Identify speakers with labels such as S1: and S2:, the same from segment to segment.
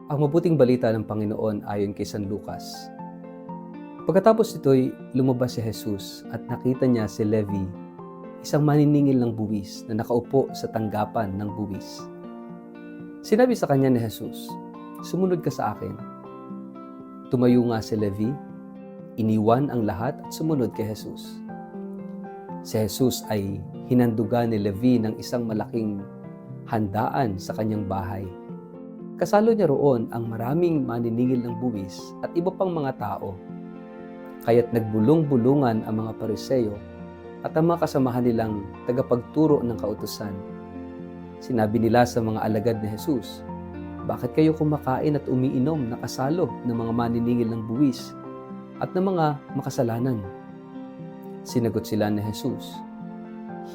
S1: Ang mabuting balita ng Panginoon ayon kay San Lucas. Pagkatapos nito'y lumabas si Jesus at nakita niya si Levi, isang maniningil ng buwis na nakaupo sa tanggapan ng buwis. Sinabi sa kanya ni Jesus, "Sumunod ka sa akin." Tumayo nga si Levi, iniwan ang lahat at sumunod kay Jesus. Si Jesus ay hinandugan ni Levi ng isang malaking handaan sa kanyang bahay. Kasalo niya roon ang maraming maniningil ng buwis at iba pang mga tao. Kaya't nagbulong-bulungan ang mga Pariseo at ang mga kasamahan nilang tagapagturo ng kautusan. Sinabi nila sa mga alagad ni Jesus, "Bakit kayo kumakain at umiinom na kasalo ng mga maniningil ng buwis at ng mga makasalanan?" Sinagot sila ni Jesus,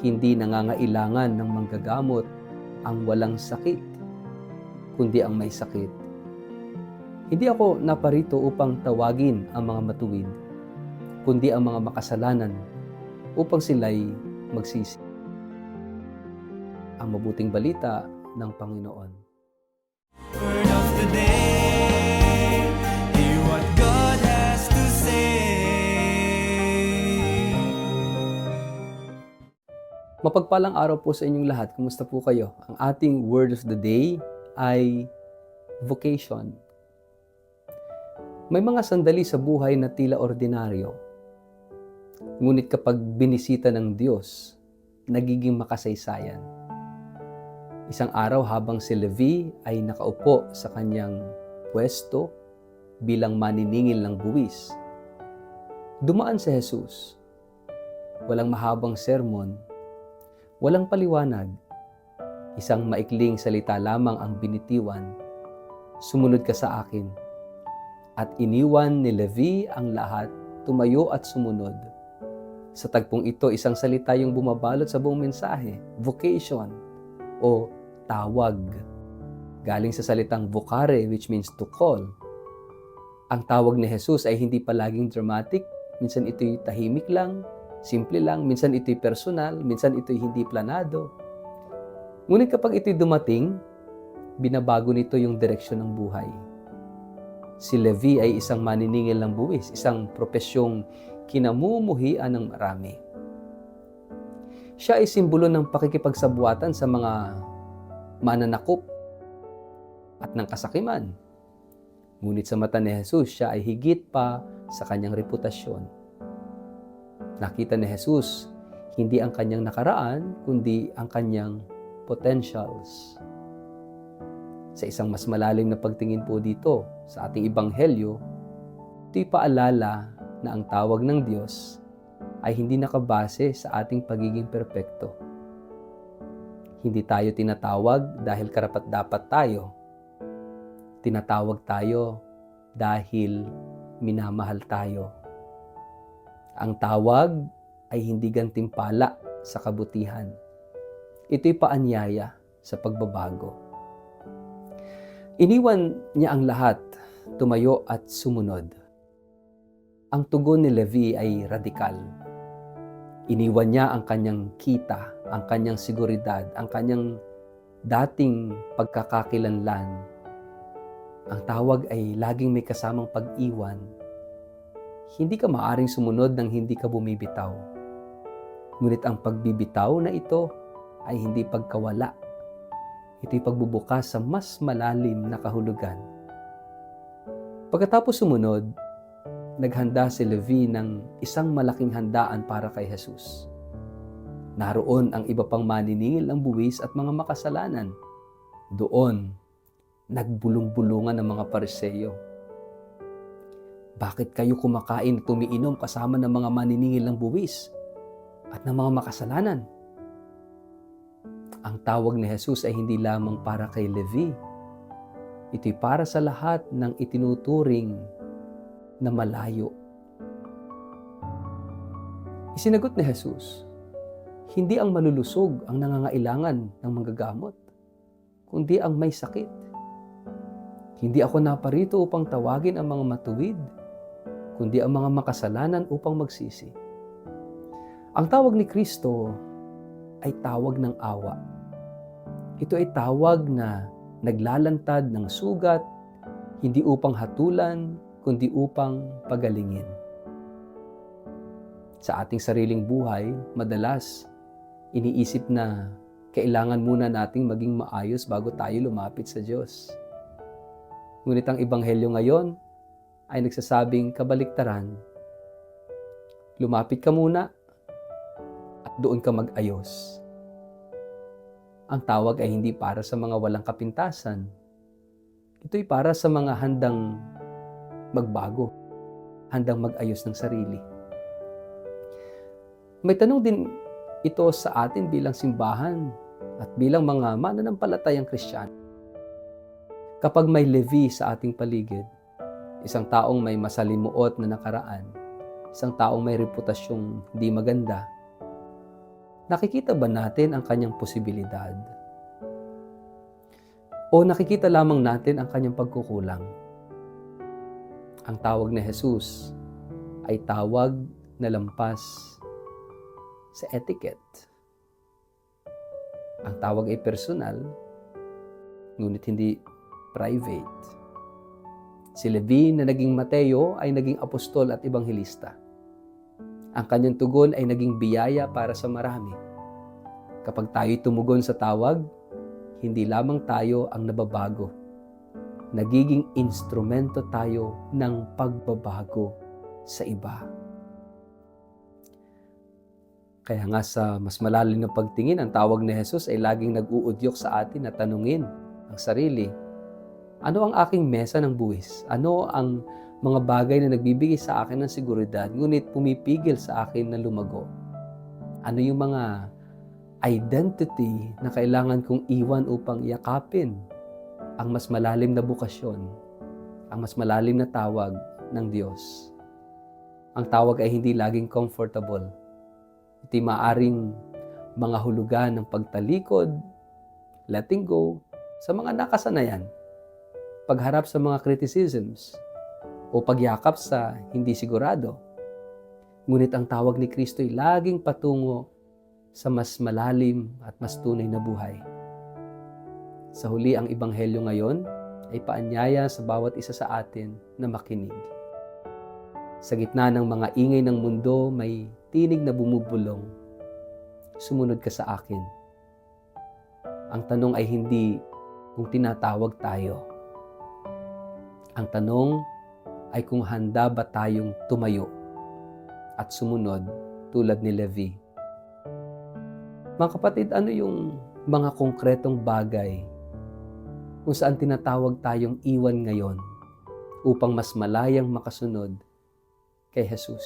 S1: "Hindi nangangailangan ng manggagamot ang walang sakit, kundi ang may sakit. Hindi ako naparito upang tawagin ang mga matuwid, kundi ang mga makasalanan upang sila'y magsisi." Ang mabuting balita ng Panginoon.
S2: Word of the day, hear what God has to say.
S1: Mapagpalang araw po sa inyong lahat. Kumusta po kayo? Ang ating word of the day ay vocation. May mga sandali sa buhay na tila ordinaryo. Ngunit kapag binisita ng Diyos, nagiging makasaysayan. Isang araw habang si Levi ay nakaupo sa kanyang pwesto bilang maniningil ng buwis, dumaan si Jesus. Walang mahabang sermon, walang paliwanag, isang maikling salita lamang ang binitiwan, "Sumunod ka sa akin." At iniwan ni Levi ang lahat, tumayo at sumunod. Sa tagpong ito, isang salita yung bumabalot sa buong mensahe, vocation o tawag. Galing sa salitang vocare, which means to call. Ang tawag ni Jesus ay hindi palaging dramatic, minsan ito'y tahimik lang, simple lang, minsan ito'y personal, minsan ito'y hindi planado. Ngunit kapag ito'y dumating, binabago nito yung direksyon ng buhay. Si Levi ay isang maniningil ng buwis, isang propesyong kinamumuhian ng marami. Siya ay simbolo ng pakikipagsabuatan sa mga mananakop at ng kasakiman. Ngunit sa mata ni Jesus, siya ay higit pa sa kanyang reputasyon. Nakita ni Jesus, hindi ang kanyang nakaraan, kundi ang kanyang potentials. Sa isang mas malalim na pagtingin po dito sa ating ebanghelyo, ito'y paalala na ang tawag ng Diyos ay hindi nakabase sa ating pagiging perpekto. Hindi tayo tinatawag dahil karapat-dapat tayo. Tinatawag tayo dahil minamahal tayo. Ang tawag ay hindi gantimpala sa kabutihan. Ito'y paanyaya sa pagbabago. Iniwan niya ang lahat, tumayo at sumunod. Ang tugon ni Levi ay radikal. Iniwan niya ang kanyang kita, ang kanyang seguridad, ang kanyang dating pagkakakilanlan. Ang tawag ay laging may kasamang pag-iwan. Hindi ka maaring sumunod nang hindi ka bumibitaw. Ngunit ang pagbibitaw na ito ay hindi pagkawala. Ito'y pagbubukas sa mas malalim na kahulugan. Pagkatapos sumunod, naghanda si Levi ng isang malaking handaan para kay Jesus. Naroon ang iba pang maniningil ng buwis at mga makasalanan. Doon, nagbulong-bulungan ang mga Pariseo. "Bakit kayo kumakain at umiinom kasama ng mga maniningil ng buwis at ng mga makasalanan?" Ang tawag ni Jesus ay hindi lamang para kay Levi. Ito'y para sa lahat ng itinuturing na malayo. Isinagot ni Jesus, hindi ang malulusog ang nangangailangan ng manggagamot, kundi ang may sakit. Hindi ako naparito upang tawagin ang mga matuwid, kundi ang mga makasalanan upang magsisi. Ang tawag ni Kristo ay tawag ng awa. Ito ay tawag na naglalantad ng sugat, hindi upang hatulan, kundi upang pagalingin. Sa ating sariling buhay, madalas iniisip na kailangan muna nating maging maayos bago tayo lumapit sa Diyos. Ngunit ang Ebanghelyo ngayon ay nagsasabing kabaliktaran. Lumapit ka muna at doon ka mag-ayos. Ang tawag ay hindi para sa mga walang kapintasan. Ito'y para sa mga handang magbago, handang mag-ayos ng sarili. May tanong din ito sa atin bilang simbahan at bilang mga mananampalatayang Kristiyano. Kapag may Levi sa ating paligid, isang taong may masalimuot na nakaraan, isang taong may reputasyong hindi maganda, nakikita ba natin ang kanyang posibilidad? O nakikita lamang natin ang kanyang pagkukulang? Ang tawag ni Jesus ay tawag na lampas sa etiquette. Ang tawag ay personal, ngunit hindi private. Si Levi na naging Mateo ay naging apostol at ebanghelista. Ang kanyang tugon ay naging biyaya para sa marami. Kapag tayo'y tumugon sa tawag, hindi lamang tayo ang nababago. Nagiging instrumento tayo ng pagbabago sa iba. Kaya nga sa mas malalim na pagtingin, ang tawag ni Jesus ay laging nag-uudyok sa atin na tanungin ang sarili, ano ang aking mesa ng buwis? Ano ang mga bagay na nagbibigay sa akin ng seguridad, ngunit pumipigil sa akin na lumago? Ano yung mga identity na kailangan kong iwan upang yakapin ang mas malalim na bukasyon, ang mas malalim na tawag ng Diyos? Ang tawag ay hindi laging comfortable. Ito'y maaring mga hulugan ng pagtalikod, letting go, sa mga nakasanayan, pagharap sa mga criticisms, o pagyakap sa hindi sigurado. Ngunit ang tawag ni Kristo ay laging patungo sa mas malalim at mas tunay na buhay. Sa huli, ang Ebanghelyo ngayon ay paanyaya sa bawat isa sa atin na makinig. Sa gitna ng mga ingay ng mundo, may tinig na bumubulong. Sumunod ka sa akin. Ang tanong ay hindi kung tinatawag tayo. Ang tanong ay kung handa ba tayong tumayo at sumunod tulad ni Levi. Mga kapatid, ano yung mga konkretong bagay kung saan tinatawag tayong iwan ngayon upang mas malayang makasunod kay Jesus?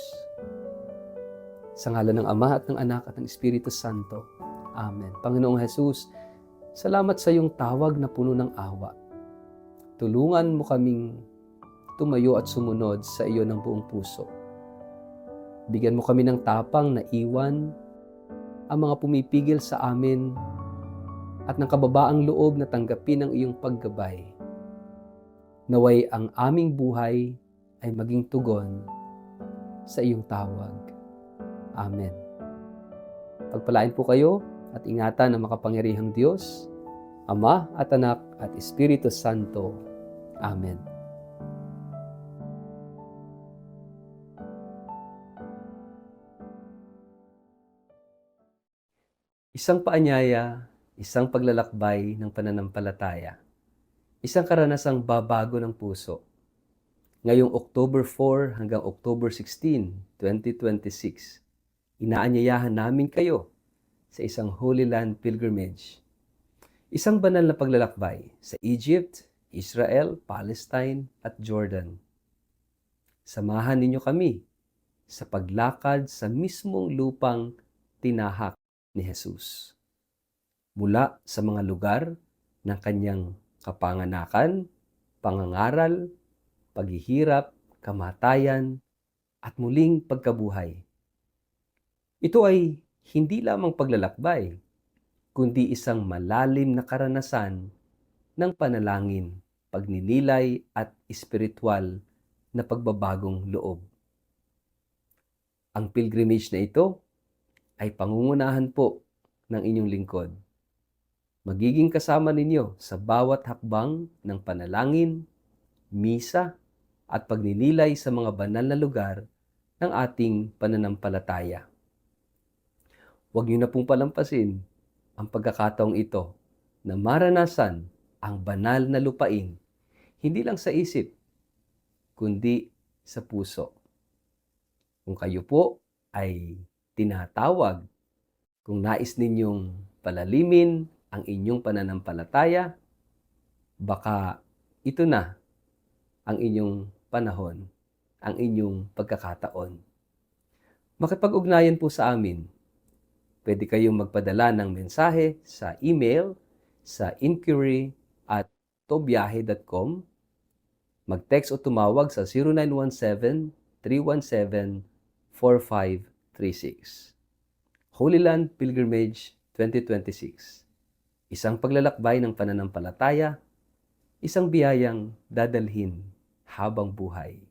S1: Sa ngalan ng Ama at ng Anak at ng Espiritu Santo. Amen. Panginoong Jesus, salamat sa iyong tawag na puno ng awa. Tulungan mo kaming tumayo at sumunod sa iyo ng buong puso. Bigyan mo kami ng tapang na iwan ang mga pumipigil sa amin at ng kababaang loob na tanggapin ang iyong paggabay. Naway ang aming buhay ay maging tugon sa iyong tawag. Amen. Pagpalain po kayo at ingatan ang makapangyarihang Diyos, Ama at Anak at Espiritu Santo. Amen. Isang paanyaya, isang paglalakbay ng pananampalataya, isang karanasang babago ng puso. Ngayong October 4 hanggang October 16, 2026, inaanyayahan namin kayo sa isang Holy Land Pilgrimage. Isang banal na paglalakbay sa Egypt, Israel, Palestine at Jordan. Samahan ninyo kami sa paglakad sa mismong lupang tinahak ni Jesus. Mula sa mga lugar ng kanyang kapanganakan, pangangaral, paghihirap, kamatayan, at muling pagkabuhay. Ito ay hindi lamang paglalakbay, kundi isang malalim na karanasan ng panalangin, pagninilay at espiritual na pagbabagong loob. Ang pilgrimage na ito ay pangungunahan po ng inyong lingkod. Magiging kasama ninyo sa bawat hakbang ng panalangin, misa, at pagninilay sa mga banal na lugar ng ating pananampalataya. Huwag niyo na pong palampasin ang pagkakataong ito na maranasan ang banal na lupain, hindi lang sa isip, kundi sa puso. Kung kayo po ay tinatawag, kung nais ninyong palalimin ang inyong pananampalataya, baka ito na ang inyong panahon, ang inyong pagkakataon. Makipag-ugnayan po sa amin. Pwede kayong magpadala ng mensahe sa email sa inquiry@tobiyahe.com, mag-text o tumawag sa 0917-317-4536. Holy Land Pilgrimage 2026. Isang paglalakbay ng pananampalataya, isang biyayang dadalhin habang buhay.